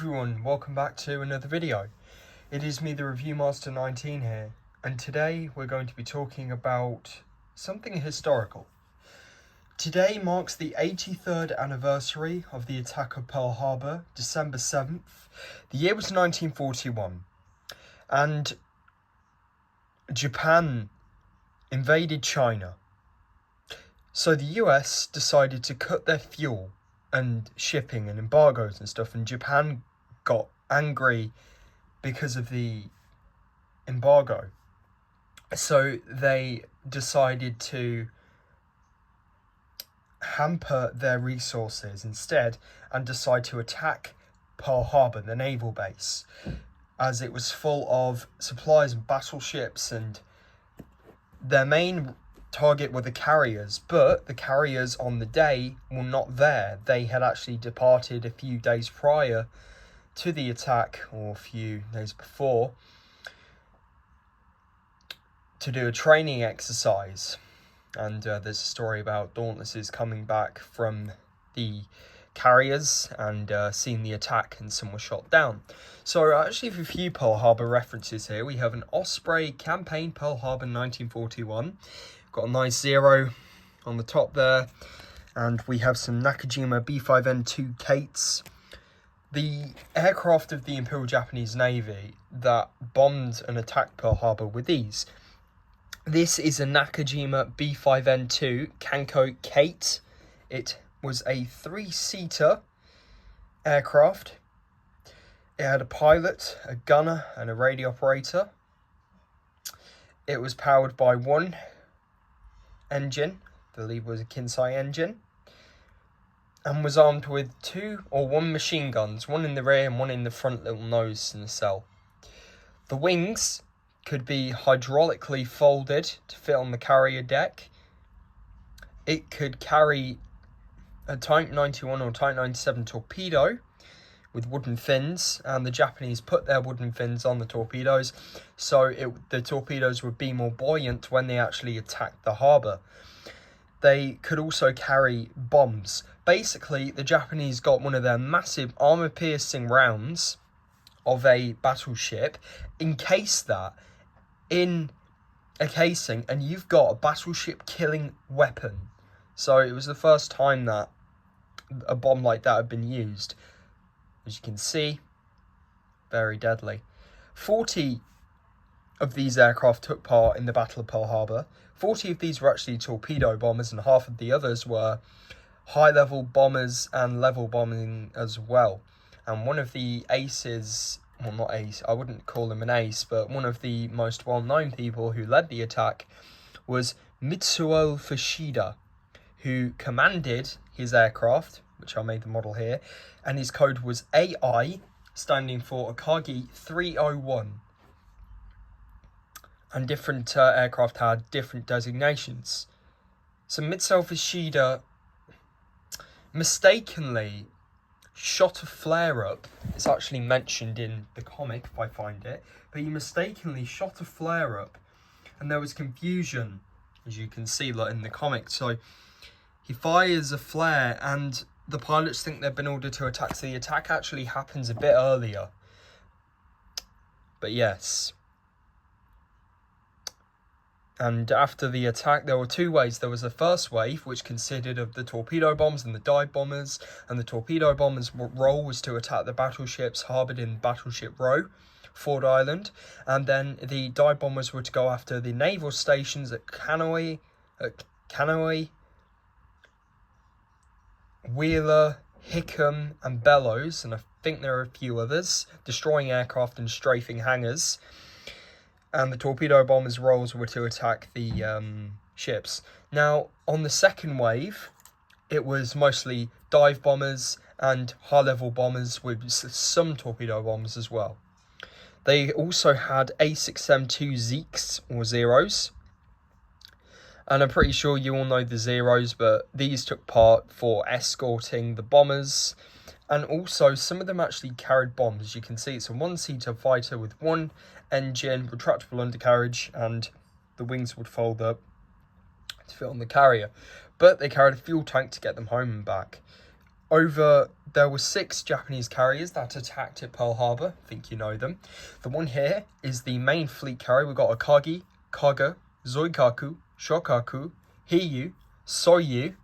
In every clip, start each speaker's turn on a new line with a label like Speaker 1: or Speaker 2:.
Speaker 1: everyone, welcome back to another video. It is me, the Review Master 19 here, and today we're going to be talking about something historical. Today marks the 83rd anniversary of the attack of Pearl Harbor, December 7th. The year was 1941, and Japan invaded China. So the US decided to cut their fuel and shipping and embargoes and stuff, and Japan got angry because of the embargo. So they decided to hamper their resources instead and decide to attack Pearl Harbor, the naval base, as it was full of supplies and battleships, and their main target were the carriers, but the carriers on the day were not there. They had actually departed a few days prior to the attack, or a few days before, to do a training exercise. And there's a story about Dauntlesses coming back from the carriers and seeing the attack, and some were shot down. So actually, for a few Pearl Harbor references here, we have an Osprey campaign, Pearl Harbor 1941. Got a nice 0 on the top there, and we have some Nakajima B5N2 Kates, the aircraft of the Imperial Japanese Navy that bombed and attacked Pearl Harbor with ease. This is a Nakajima B5N2 Kanko Kate. It was a 3-seater aircraft. It had a pilot, a gunner, and a radio operator. It was powered by one engine, I believe it was a Kinsei engine, and was armed with one machine guns, one in the rear and one in the front little nose nacelle. The wings could be hydraulically folded to fit on the carrier deck. It could carry a Type 91 or Type 97 torpedo with wooden fins, and the Japanese put their wooden fins on the torpedoes, so the torpedoes would be more buoyant when they actually attacked the harbour. They could also carry bombs. Basically, the Japanese got one of their massive armour-piercing rounds of a battleship, encased that in a casing, and you've got a battleship-killing weapon. So it was the first time that a bomb like that had been used. As you can see, very deadly. 40 of these aircraft took part in the Battle of Pearl Harbor. 40 of these were actually torpedo bombers, and half of the others were high-level bombers and level bombing as well. And one of the aces, well, not ace, I wouldn't call him an ace, but one of the most well-known people who led the attack was Mitsuo Fuchida, who commanded his aircraft, which I made the model here, and his code was AI, standing for Akagi 301. And different aircraft had different designations. So Mitsuo Fuchida mistakenly shot a flare-up. It's actually mentioned in the comic, if I find it, but he mistakenly shot a flare-up, and there was confusion, as you can see in the comic. So he fires a flare, and the pilots think they've been ordered to attack, so the attack actually happens a bit earlier. But yes. And after the attack, there were two waves. There was the first wave, which consisted of the torpedo bombs and the dive bombers, and the torpedo bombers' role was to attack the battleships harboured in Battleship Row, Ford Island, and then the dive bombers were to go after the naval stations at Kanoi, Wheeler, Hickam, and Bellows, and I think there are a few others, destroying aircraft and strafing hangars. And the torpedo bombers' roles were to attack the ships. Now, on the second wave, it was mostly dive bombers and high-level bombers with some torpedo bombers as well. They also had A6M2 Zeeks, or Zeros. And I'm pretty sure you all know the Zeros, but these took part for escorting the bombers. And also, some of them actually carried bombs. As you can see, it's a 1-seater fighter with one engine, retractable undercarriage, and the wings would fold up to fit on the carrier. But they carried a fuel tank to get them home and back. There were 6 Japanese carriers that attacked at Pearl Harbor. I think you know them. The one here is the main fleet carrier. We've got Akagi, Kaga, Zoikaku, Shokaku, Hiyu, Soyu,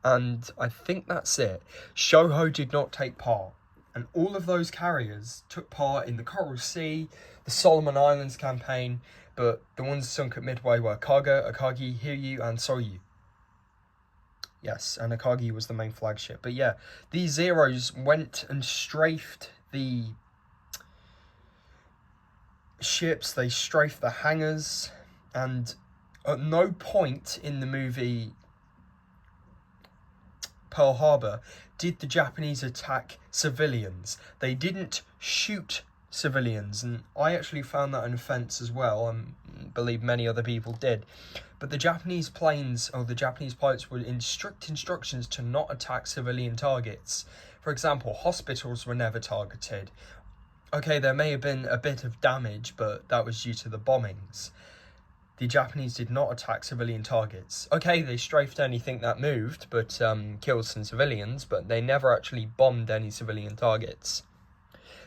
Speaker 1: and I think that's it. Shoho did not take part. And all of those carriers took part in the Coral Sea, the Solomon Islands campaign, but the ones sunk at Midway were Kaga, Akagi, Hiyu, and Soyu. Yes, and Akagi was the main flagship. But yeah, these Zeros went and strafed the ships, they strafed the hangars, and at no point in the movie Pearl Harbor did the Japanese attack civilians. They didn't shoot civilians, and I actually found that an offence as well, and believe many other people did. But the Japanese planes, or the Japanese pilots, were in strict instructions to not attack civilian targets. For example, hospitals were never targeted. Okay, there may have been a bit of damage, but that was due to the bombings. The Japanese did not attack civilian targets. Okay, they strafed anything that moved, but killed some civilians, but they never actually bombed any civilian targets.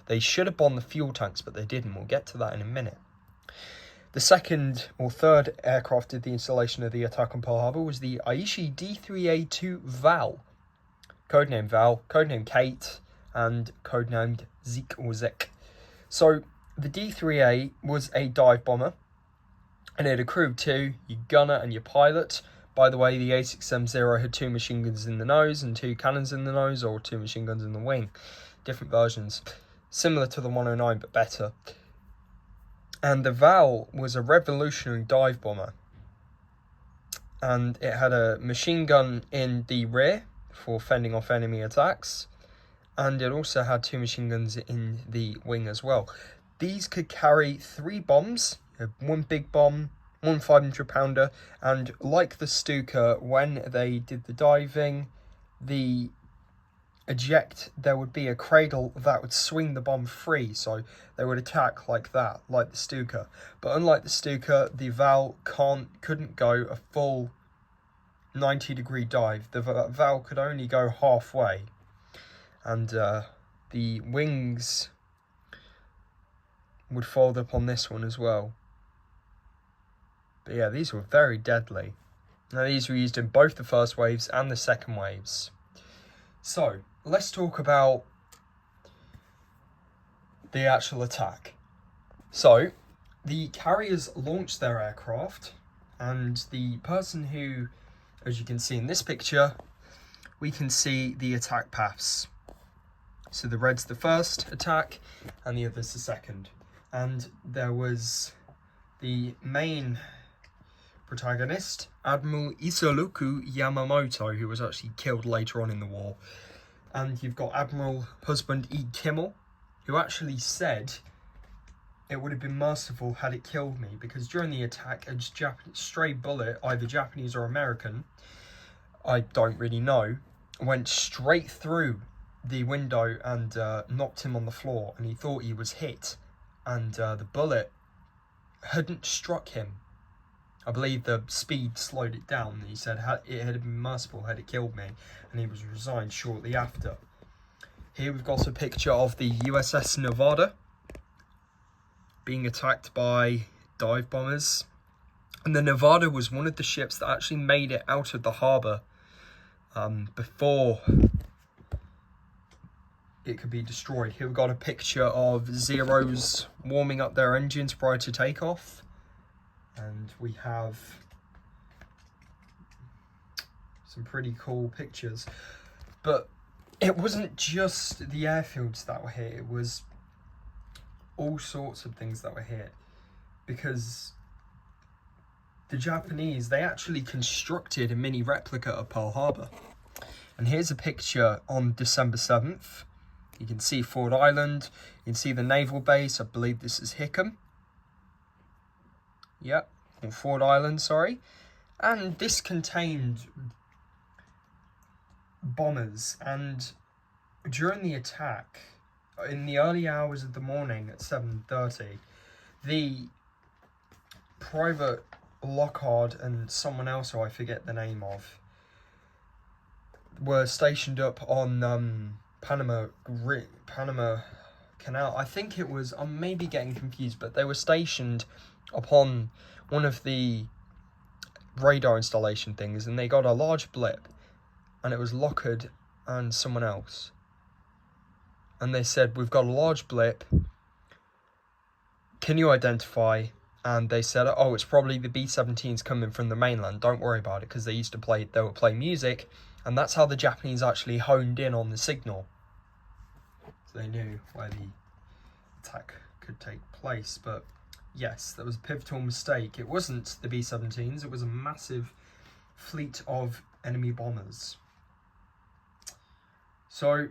Speaker 1: They should have bombed the fuel tanks, but they didn't. We'll get to that in a minute. The second or third aircraft did the installation of the attack on Pearl Harbor was the Aichi D3A2 Val. Codename Val, codename Kate, and codenamed Zeke or Zek. So, the D3A was a dive bomber, and it had a crew of 2, your gunner and your pilot. By the way, the A6M0 had 2 machine guns in the nose and 2 cannons in the nose, or 2 machine guns in the wing. Different versions. Similar to the 109, but better. And the Val was a revolutionary dive bomber. And it had a machine gun in the rear for fending off enemy attacks. And it also had 2 machine guns in the wing as well. These could carry 3 bombs. 1 big bomb, 1 500-pounder. And like the Stuka, when they did the diving, there would be a cradle that would swing the bomb free, so they would attack like that, like the Stuka. But unlike the Stuka, the Val couldn't go a full 90-degree dive. The Val could only go halfway, and the wings would fold up on this one as well. But yeah, these were very deadly. Now, these were used in both the first waves and the second waves. So, let's talk about the actual attack. So, the carriers launched their aircraft, and the person who, as you can see in this picture, we can see the attack paths. So the red's the first attack, and the other's the second. And there was the main protagonist, Admiral Isoroku Yamamoto, who was actually killed later on in the war. And you've got Admiral Husband E. Kimmel, who actually said it would have been merciful had it killed me, because during the attack, a stray bullet, either Japanese or American, I don't really know, went straight through the window and knocked him on the floor, and he thought he was hit, and the bullet hadn't struck him. I believe the speed slowed it down. He said it had been merciful had it killed me, and he was resigned shortly after. Here we've got a picture of the USS Nevada being attacked by dive bombers. And the Nevada was one of the ships that actually made it out of the harbour before it could be destroyed. Here we've got a picture of Zeros warming up their engines prior to takeoff. And we have some pretty cool pictures. But it wasn't just the airfields that were hit, it was all sorts of things that were hit. Because the Japanese, they actually constructed a mini replica of Pearl Harbor. And here's a picture on December 7th. You can see Ford Island, you can see the naval base, I believe this is Hickam. Yep, or Ford Island, sorry. And this contained bombers, and during the attack, in the early hours of the morning at 7:30, the Private Lockhart and someone else who I forget the name of, were stationed up on Panama Canal. I think it was, I'm maybe getting confused, but they were stationed upon one of the radar installation things, and they got a large blip, and it was Lockard and someone else. And they said, we've got a large blip, can you identify? And they said, oh, it's probably the B-17s coming from the mainland, don't worry about it, because they would play music, and that's how the Japanese actually honed in on the signal. So they knew where the attack could take place. But yes, that was a pivotal mistake. It wasn't the B-17s, it was a massive fleet of enemy bombers. So,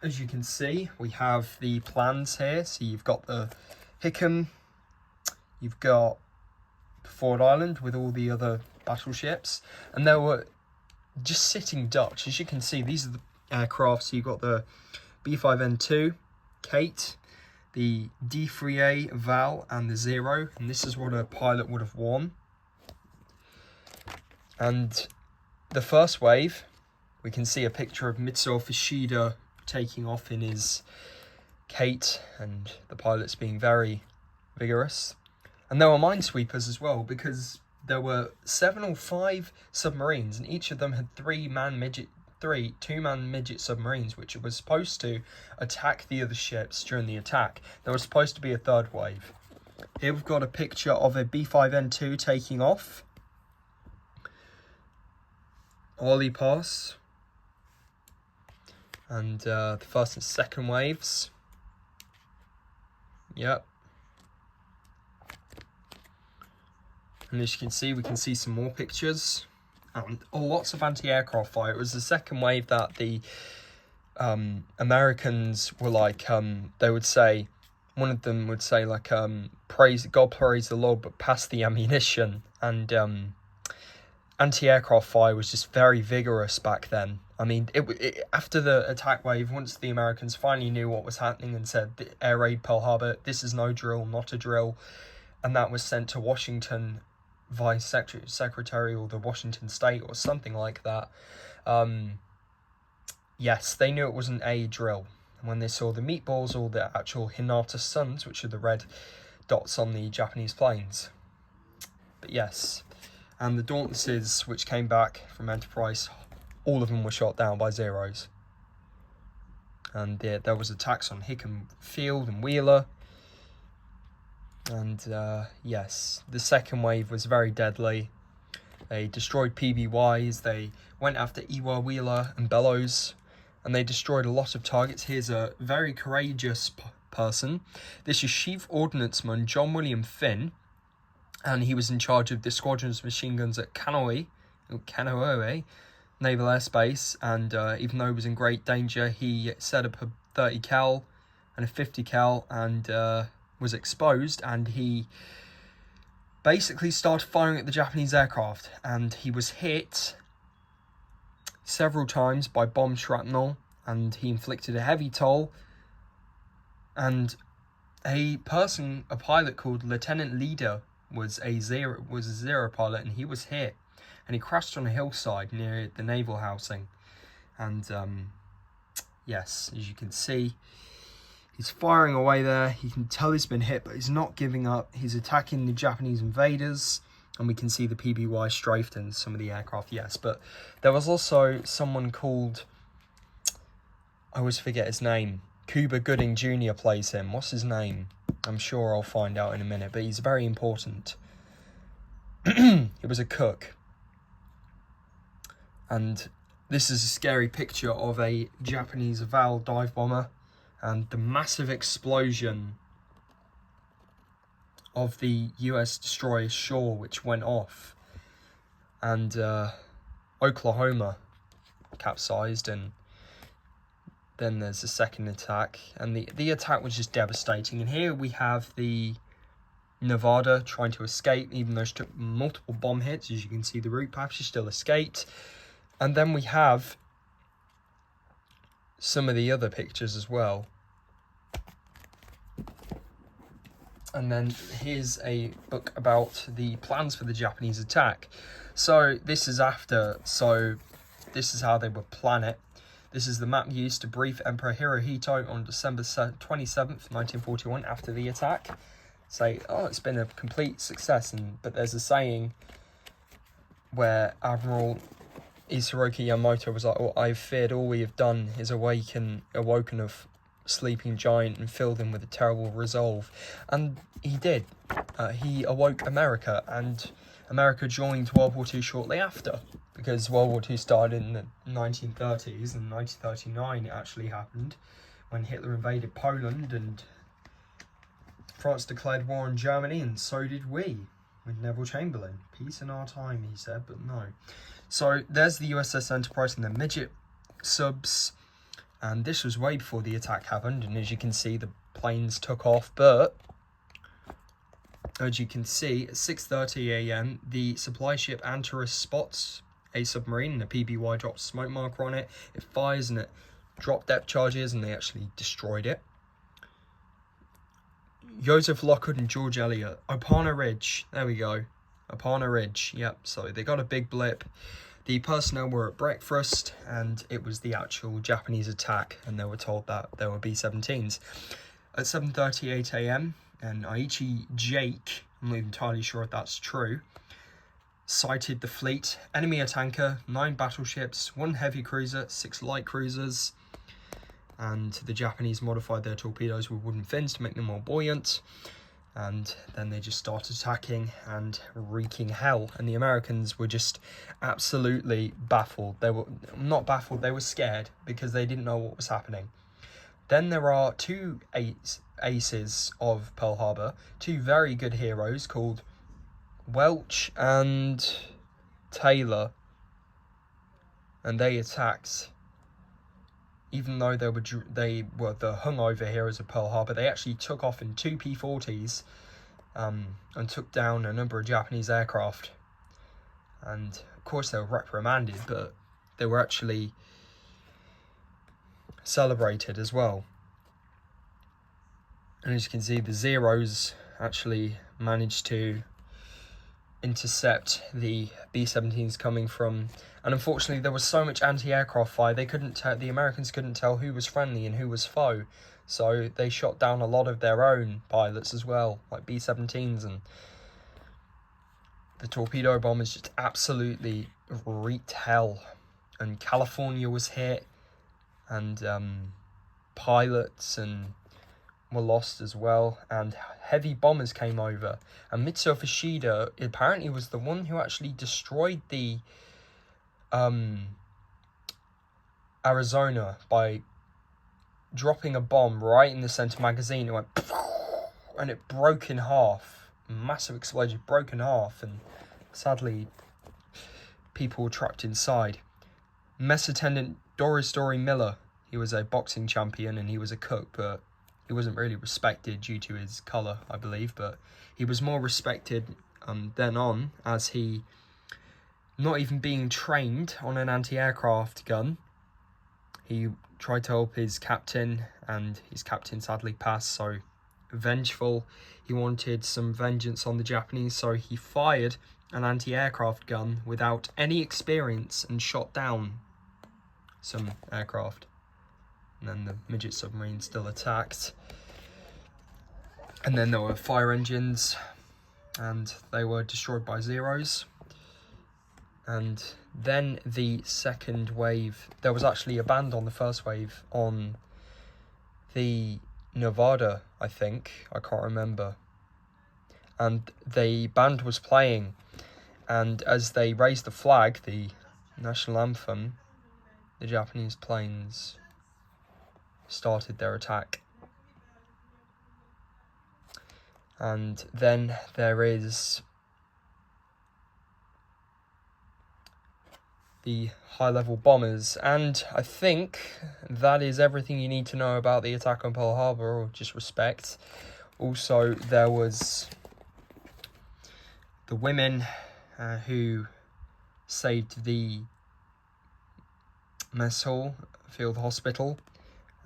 Speaker 1: as you can see, we have the plans here. So you've got the Hickam, you've got Ford Island with all the other battleships, and there were just sitting Dutch. As you can see, these are the aircraft. So you've got the B5N2, Kate, the D3A, Val, and the Zero, and this is what a pilot would have worn. And the first wave, we can see a picture of Mitsuo Fuchida taking off in his Kate, and the pilots being very vigorous. And there were minesweepers as well, because there were 7 or 5 submarines, and each of them had two-man midget submarines, which was supposed to attack the other ships during the attack. There was supposed to be a third wave. Here we've got a picture of a B5N2 taking off. Orly Pass. And the first and second waves. Yep. And as you can see, we can see some more pictures. And lots of anti-aircraft fire. It was the second wave that the Americans were like, they would say, one of them would say like, God praise the Lord, but pass the ammunition. And anti-aircraft fire was just very vigorous back then. I mean, after the attack wave, once the Americans finally knew what was happening and said, air raid Pearl Harbor, this is no drill, not a drill, and that was sent to Washington Vice Secretary or the Washington State or something like that. Yes, they knew it wasn't a drill. And when they saw the meatballs or the actual Hinata Suns, which are the red dots on the Japanese planes. But yes, and the Dauntlesses, which came back from Enterprise, all of them were shot down by Zeros. And there was attacks on Hickam Field and Wheeler. And yes, the second wave was very deadly. They destroyed PBYs, they went after Iwa, Wheeler and Bellows, and they destroyed a lot of targets. Here's a very courageous person. This is Chief Ordnanceman John William Finn, and he was in charge of the squadron's machine guns at Kanoe Naval Air Base, and even though he was in great danger, he set up a 30 cal and a 50 cal and was exposed, and he basically started firing at the Japanese aircraft, and he was hit several times by bomb shrapnel, and he inflicted a heavy toll. And a pilot called Lieutenant Leader was a zero pilot, and he was hit, and he crashed on a hillside near the naval housing. And yes, as you can see, he's firing away there. You can tell he's been hit, but he's not giving up. He's attacking the Japanese invaders, and we can see the PBY strafed and some of the aircraft, yes. But there was also someone called, I always forget his name, Cuba Gooding Jr. plays him. What's his name? I'm sure I'll find out in a minute, but he's very important. It was a cook. And this is a scary picture of a Japanese Val dive bomber and the massive explosion of the US destroyer Shaw, which went off, and Oklahoma capsized, and then there's the second attack, and the attack was just devastating. And here we have the Nevada trying to escape, even though she took multiple bomb hits. As you can see, the route path, she still escaped. And then we have some of the other pictures as well. And then here's a book about the plans for the Japanese attack. So this is after. So this is how they would plan it. This is the map used to brief Emperor Hirohito on December 27th, 1941, after the attack. Say, oh, it's been a complete success, but there's a saying where Admiral Ishiroki Yamamoto was like, "Oh, I've feared all we have done is awoken a sleeping giant and filled him with a terrible resolve." And he did. He awoke America, and America joined World War II shortly after, because World War II started in the 1930s, and 1939 it actually happened, when Hitler invaded Poland, and France declared war on Germany, and so did we, with Neville Chamberlain. Peace in our time, he said, but no. So there's the USS Enterprise and the midget subs, and this was way before the attack happened, and as you can see, the planes took off, but as you can see, at 6:30 a.m, the supply ship Antares spots a submarine, and the PBY drops a smoke marker on it. It fires and it dropped depth charges, and they actually destroyed it. Joseph Lockwood and George Elliott, Opana Ridge, there we go, Opana Ridge, yep, so they got a big blip. The personnel were at breakfast, and it was the actual Japanese attack, and they were told that there were B-17s. At 7:38 a.m, and Aichi Jake, I'm not entirely sure if that's true, sighted the fleet. Enemy air tanker, 9 battleships, 1 heavy cruiser, 6 light cruisers, and the Japanese modified their torpedoes with wooden fins to make them more buoyant, and then they just started attacking and wreaking hell, and the Americans were just absolutely baffled. They were not baffled, they were scared, because they didn't know what was happening. Then there are 2 aces of Pearl Harbor, 2 very good heroes called Welch and Taylor, and they attacked. Even though they were the hungover heroes of Pearl Harbor, they actually took off in 2 P-40s and took down a number of Japanese aircraft. And of course they were reprimanded, but they were actually celebrated as well. And as you can see, the Zeros actually managed to intercept the B-17s coming from, and unfortunately there was so much anti-aircraft fire, the Americans couldn't tell who was friendly and who was foe, so they shot down a lot of their own pilots as well, like B-17s, and the torpedo bombers just absolutely wreaked hell. And California was hit, and pilots were lost as well, and heavy bombers came over, and Mitsuo Fuchida apparently was the one who actually destroyed the Arizona by dropping a bomb right in the center magazine. It went and it broke in half. Massive explosion, broke in half, and sadly people were trapped inside. Mess attendant Doris Dory Miller, he was a boxing champion and he was a cook, but he wasn't really respected due to his colour, I believe, but he was more respected then on, as he, not even being trained on an anti-aircraft gun, he tried to help his captain, and his captain sadly passed, so vengeful. He wanted some vengeance on the Japanese, so he fired an anti-aircraft gun without any experience and shot down some aircraft. And then the midget submarine still attacked. And then there were fire engines, and they were destroyed by Zeros. And then the second wave, there was actually a band on the first wave on the Nevada, I think, I can't remember. And the band was playing, and as they raised the flag, the national anthem, the Japanese planes started their attack. And then there is the high-level bombers, and I think that is everything you need to know about the attack on Pearl Harbor, or just respect. Also, there was the women who saved the mess hall, field hospital,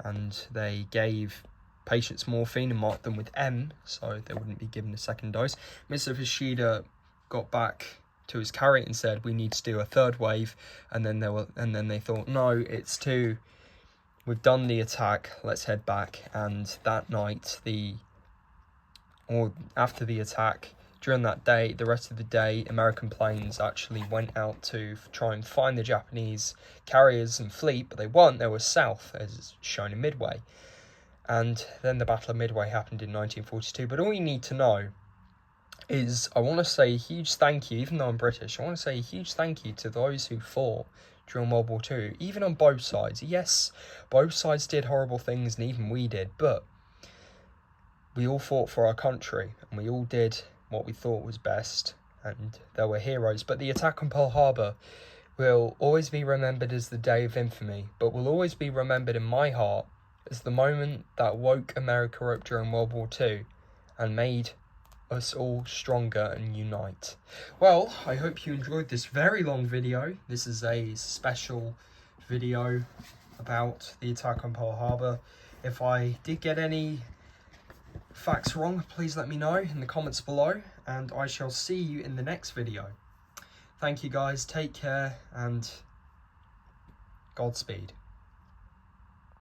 Speaker 1: and they gave patients morphine and marked them with M, so they wouldn't be given a second dose. Mr. Fuchida got back to his carrier and said, we need to do a third wave. And then they thought, no, it's too, we've done the attack, let's head back. And that night, after the attack, during that day, the rest of the day, American planes actually went out to try and find the Japanese carriers and fleet, but they weren't. They were south, as shown in Midway. And then the Battle of Midway happened in 1942. But all you need to know is, I want to say a huge thank you, even though I'm British, I want to say a huge thank you to those who fought during World War II, even on both sides. Yes, both sides did horrible things, and even we did, but we all fought for our country, and we all did what we thought was best, and there were heroes. But the attack on Pearl Harbor will always be remembered as the day of infamy, but will always be remembered in my heart as the moment that woke America up during World War II and made us all stronger and unite. Well, I hope you enjoyed this very long video. This is a special video about the attack on Pearl Harbor. If I did get any facts wrong, please let me know in the comments below, and I shall see you in the next video. Thank you guys, take care, and Godspeed.